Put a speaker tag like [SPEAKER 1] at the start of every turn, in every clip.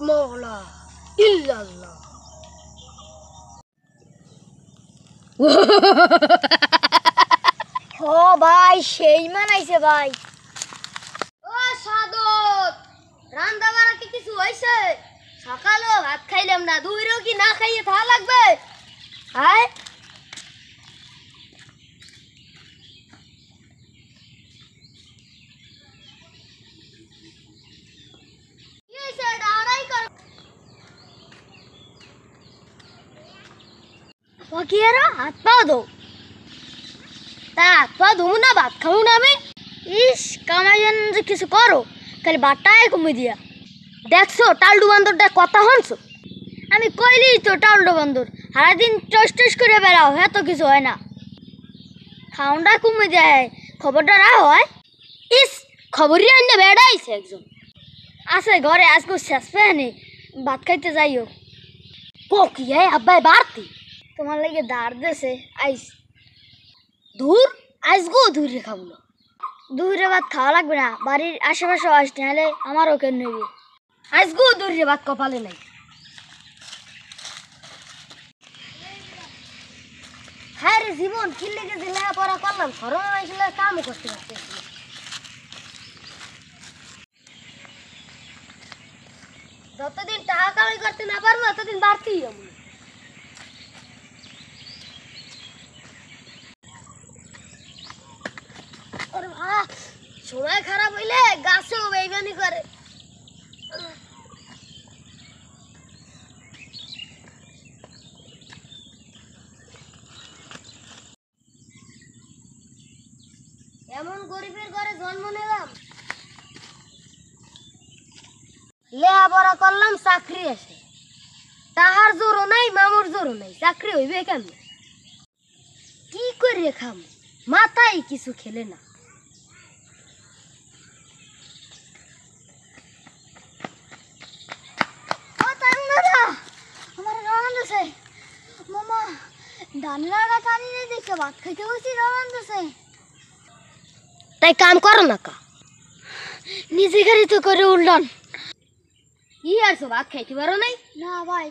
[SPEAKER 1] মাওলা ইল্লাল্লাহ। ও ভাই সেই মানাইছে ভাই। ও সাদত, রান্না বাড়া কি কিছু হয়েছে? সকালেও ভাত খাইলাম না, দুইরও কি না খাইয়ে থাকা লাগবে? হ্যাঁ হাত পা দো, তা হাত পা ধুমু না ভাত খাবো না আমি? ইস কামাই যে কিছু করো, খালি ভাতটাই কমে দিয়া। দেখছো টালডু বান্দরটা কথা হনছো? আমি কইলি তো টালডু বান্দর সারাদিন টস টস করে বেড়াও, হ্যাঁ তো কিছু হয় না। খাউনটা কমে যায়, খবরটা রা হয়। ইস খবরই আনতে বেড়াইছে একজন আছে ঘরে, আজকে শেষ পেয়ে ভাত খাইতে যাইও। কি আব্বাই বাড়তি তোমার লাগে দাঁড় দেছে আইস। দূর আইসগো দূরে খাবো না, দূরে ভাত খাওয়া লাগবে না, বাড়ির আশেপাশে আসতে হলে আমারও কেন নেবে। আইসগো দূরে ভাত কপালে নাই। হ্যাঁ রে জীবন কি লেগে যে লেখাপড়া করলাম, খরচ আসলে কামও করতে পারতেছি। যতদিন টাকা কামাই করতে না পারবো ততদিন বাড়তেই হবে। সময় খারাপ হইলে গাছেও বেইমানি করে। এমন গরিবের ঘরে জন্ম নিলাম, লেখাপড়া করলাম, চাকরি আসে, তাহার জোরও নাই মামুর জোরও নাই, চাকরি হইবে কেমন? কি করে খাম, মাথায় কিছু খেলে না। মামা ধান লাগা টানি দেখে ভাত খাইতে বসি রান্নাছে। তাই কাম করো না কা, নিজে গাড়ি তো করে উল্টান। কি আছো ভাত খাইতে পারো নাই? না ভাই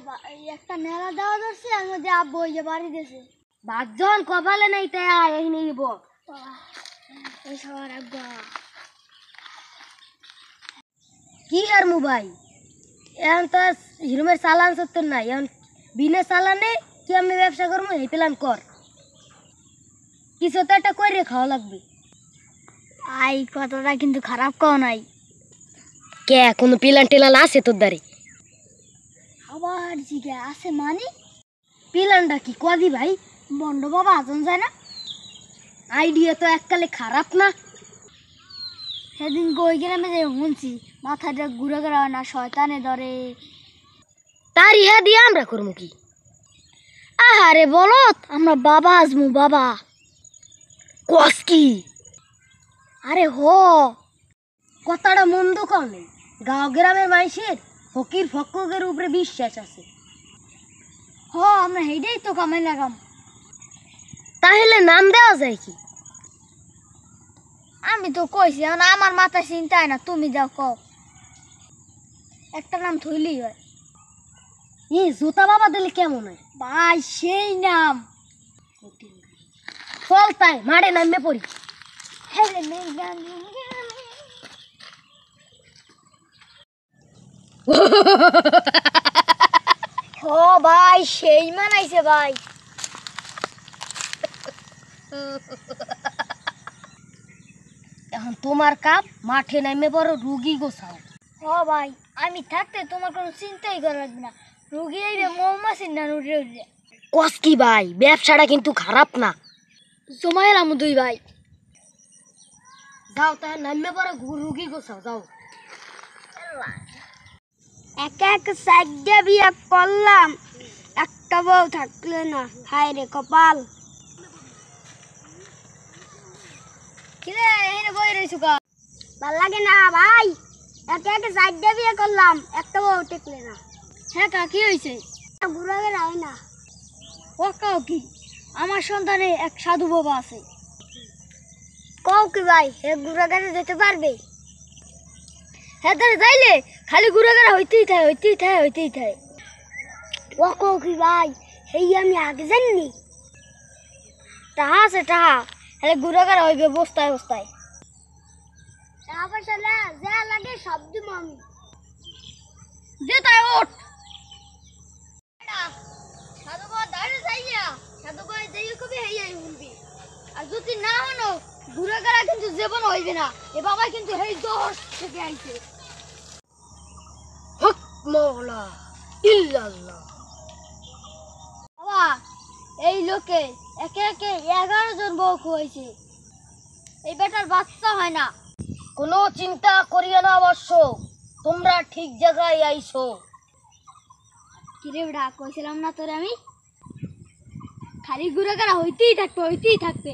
[SPEAKER 1] একটা মেলা দেওয়া ধরছে, আর মধ্যে আব্বু ওই যে বাড়ি দিয়েছে। ভাত যখন কপালে নাই তাই এই নিব ওই সবার আব্বা। কি আর মোবাইল এখন তো হিরোমের চালান সত্তর নাই, এখন বিনা চালানে কি আমি ব্যবসা করবো এই প্ল্যান কর, কিছু তো একটা করে খাওয়া লাগবে। আই কথাটা কিন্তু খারাপ কও নাই। কে কোনো প্ল্যান টেলান আছে তোর দ্বারে? আবার জিজ্ঞা আছে মানে প্ল্যানটা কি কদি ভাই? বন্ড বাবা আজন যায় না, আইডিয়া তো এককালে খারাপ না। সেদিন গই গ্রামে যে শুনছি মাথাটা ঘুরে ঘুরে না শয়তানে ধরে, তার ইহা দিয়ে আমরা করবো কি? আহারে বলত আমরা বাবা আজমু বাবা। কস কি? আরে হো কথাটা মন্দ কম নেই, গাঁও গ্রামের মানুষের ফকির ফকরের উপরে বিশ্বাস আছে। হ আমরা হেইটাই তো কামাই লাগাম। তাহলে নাম দেওয়া যায় কি? আমি তো কইছি আমার মাথা চিন্তায় না, তুমি যাও কও একটা নাম থইলেই হয়। জুতা বাবা দিলে কেমন হয় ভাই? সেই নাম চল তাই মারে নামে পড়ি। ও ভাই সেই মানাইছে ভাই। এখন তোমার কাপ মাঠে নামে বড় রুগী গোছাও। ও ভাই আমি থাকতে তোমার কোনো চিন্তাই করা লাগবে না, রুগী আইবে মৌমাছি না উঠে উঠে। কস কি ভাই, ব্যবসাটা কিন্তু খারাপ না। জমা এলাম দুই ভাই, যাও তাই নামে বড় রুগী গোছাও যাও। একা এক সাইডে বিয়ে করলাম, একটা বউ থাকলে না, হায় রে কপাল। কিরে এখানে বই রইছো কা? ভাল লাগে না ভাই, একা এক সাইডে বিয়ে করলাম, একটা বউ থাকলে না। হ্যাঁ কা কি হয়েছে? ঘুরে হয় না। ও কাও কি? আমার সন্তানে এক সাধু বাবা আছে। কও কি ভাই হে ঘুরে যেতে পারবে? হ্যাঁ যাইলে খালি ঘুরাঘুরা হইতেই থাকে। ও কো কি ভাই, এই আমি আগে জানি টাহা আছে টাহা, খালি ঘুরাঘুরা হইবে বস্তায়। টাকা পয়সা যা লাগে সব দিব আমি। দে তাই ওঠ। সাধু বাবা দাঁড়িয়ে যাইয়া, সাধু বাবা যাইয়া কবি হেয়াই শুনবি। আর যদি না হনো ঘুরাঘুরা কিন্তু জীবন হইবে না। এ বাবা কিন্তু হেই 10 থেকে আইছে। হক মাওলা ইল্লাল্লাহ। বাবা এই লোকে একে 11 জন বউ খুয়াইছে, এই বেটার বাচ্চা হয় না। কোনো চিন্তা করিও না অবশ্য, তোমরা ঠিক জায়গায় আইছো। কিরে বেটা, কইছিলাম না তোরে আমি খালি ঘুরাঘুরা হইতেই থাকবে।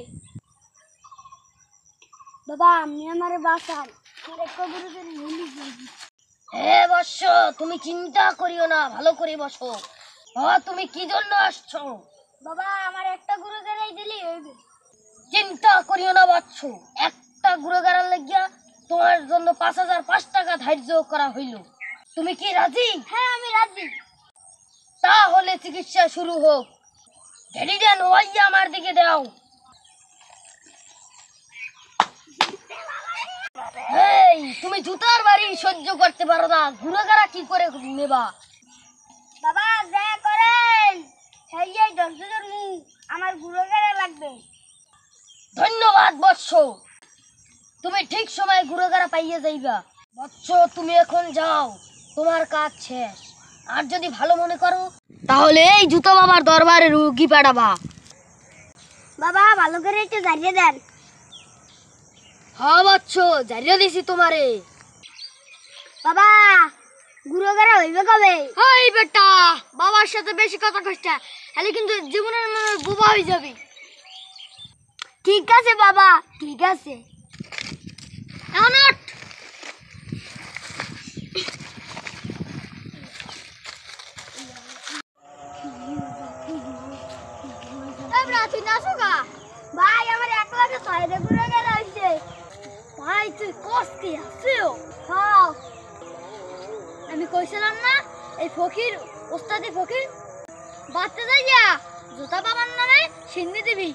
[SPEAKER 1] বাবা আমি আমার বাসার হ্যাঁ বৎস, তুমি চিন্তা করিও না, ভালো করে বসো। তুমি কি জন্য আসছো? বাবা আমার একটা ঘুরাঘুরাই দিলেই হইবে। চিন্তা করিও না বৎস, একটা ঘুরাঘুরার লাগিয়া তোমার জন্য 5005 টাকা ধার্য করা হইল। তুমি কি রাজি? হ্যাঁ আমি রাজি। তাহলে চিকিৎসা শুরু হোক। ঢেড়িডান হইয়া আমার দিকে দাও। এই তুমি জুতার বাড়ি সহ্য করতে পারো না, ঘুরাঘুরা কি করে নেবা? বাবা যা করেন সেই ধৈর্য আমার ঘুরাঘুরা লাগবে। ধন্যবাদ বৎস, তুমি ঠিক সময় ঘুরাঘুরা পাইয়ে যাইবা। বৎস তুমি এখন যাও, তোমার কাজ শেষ। আর যদি ভালো মনে করো তাহলে এই জুতো বাবার দরবারে রুগী পাঠাবা। বাবা ভালো করে একটু জানিয়ে দেন। হ্যাঁ বৎস জানিয়ে দিছি তোমারে। বাবা ঘুরাঘুরা হইবে কবে? এই বেটা বাবার সাথে বেশি কথা কইছ না, তাহলে কিন্তু জীবনের বোবা হয়ে যাবে। ঠিক আছে বাবা, ঠিক আছে। এখন ওঠ। তুই নাচো গা ভাই, আমার এক লাখে 6 ঘুরাঘুরা হইছে। ভাই তুই কষ্টে আছিস? হ্যাঁ আমি কইছিলাম না এই ফকির ওস্তাদি ফকির বাড়তে যাইয়া জুতা বাবার নামে সিন্নি দিবি,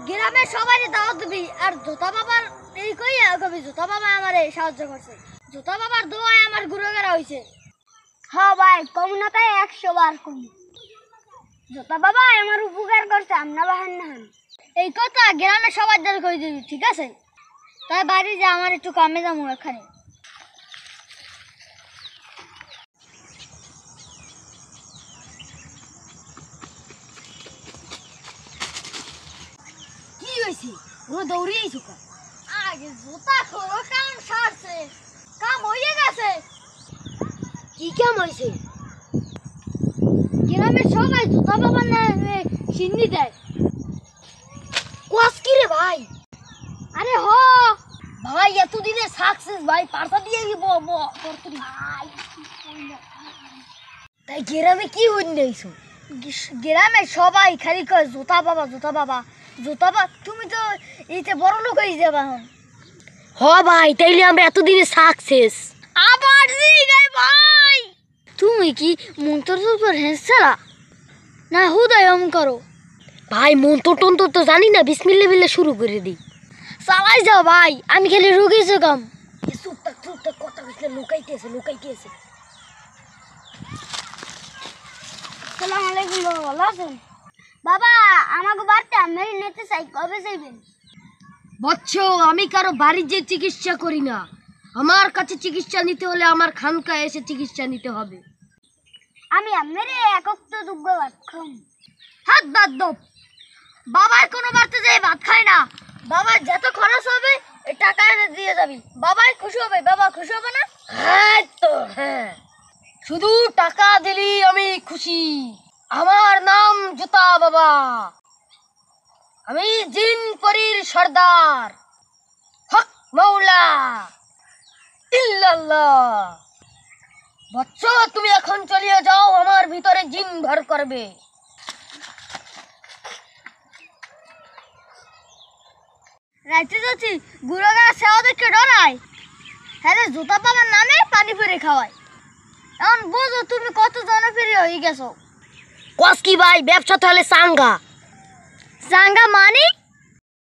[SPEAKER 1] গ্রামের সবাই দাওয়াত দিবি। আর জুতা বাবার এই কইয়া কবি জুতা বাবা আমারে সাহায্য করছে, জুতা বাবার দোয়ায় আমার ঘুরাঘুরা হইছে। হ্যাঁ ভাই কম না তাই 100 বার কম। জুতা বাবা আমার উপকার করছে, আমনা বাহান না। এই কথা গ্রামের সবাই দ্বারা কই দিবি, ঠিক আছে? তাই বাড়ি যা, আমার একটু কামে যাবো এখানে। কি হয়েছে? ও দৌড়িয়েছো কা? আগে জুতা খোলো, কাম সারছে, কাম হয়ে গেছে। কি কাম হয়েছে? গ্রামের সবাই জুতা বাবার নামে সিন্নি দেয়। কোয়াস কি রে ভাই? আরে হ ভাই, এতদিনে সাকসেস ভাই, পারতা দিয়ে দিব ভাই। তাই গ্রামে কি হইছো? গ্রামে সবাই খালি কয় জুতা বাবা। তুমি তো এইতে বড় লোক হয়ে যাবা। হ ভাই, তাইলে আমরা এতদিনে সাকসেস। আবার ভাই তুমি কি মন্ত্র হেসছাড়া না হুদায় করো? ভাই মন্ত্র তো জানি না, বিসমিল্লাহ বিল্লাহ শুরু করে দিই। চালাই যাও ভাই, আমি খালি রুগী জোগাম। চুপটা কথা কইলে লুকাইতেছে। আসসালামু আলাইকুম বাবা, ভালো আছেন? বাবা আমাকে বাড়িতে আমি নিতে চাই, কবে যাইবেন? বৎস আমি কারো বাড়ির যে চিকিৎসা করি না, আমার কাছে চিকিৎসা নিতে হলে আমার খানকায় এসে চিকিৎসা নিতে হবে। আমি মেরে একক তো দুগ্গ ভাত খাম। হাত বাদ দাও, বাবার কোনো বাড়তে যাই ভাত খায় না। বাবার যত খরচ হবে এই টাকা এনে দিয়ে যাবি, বাবাই খুশি হবে। বাবা খুশি হবে না? হ্যাঁ তো হ্যাঁ, শুধু টাকা দিলি আমি খুশি। আমার নাম জুতা বাবা, আমি জিন পরীর সর্দার। হক মাওলা ইল্লাল্লাহ। বৎস তুমি এখন চলিয়ে যাও, আমার ভিতরে জিন ভর করবে। রাইতে যাচ্ছি, গুড়াগাড়া সেওয়া দেখে ডরায়। হ্যাঁ রে, জুতা পাবার নামে পানি ফেরে খাওয়ায়। এখন বোঝো তুমি কত জনপ্রিয় হয়ে গেছো। কস কি ভাই, ব্যবসা তো হলে চাঙ্গা। চাঙ্গা মানে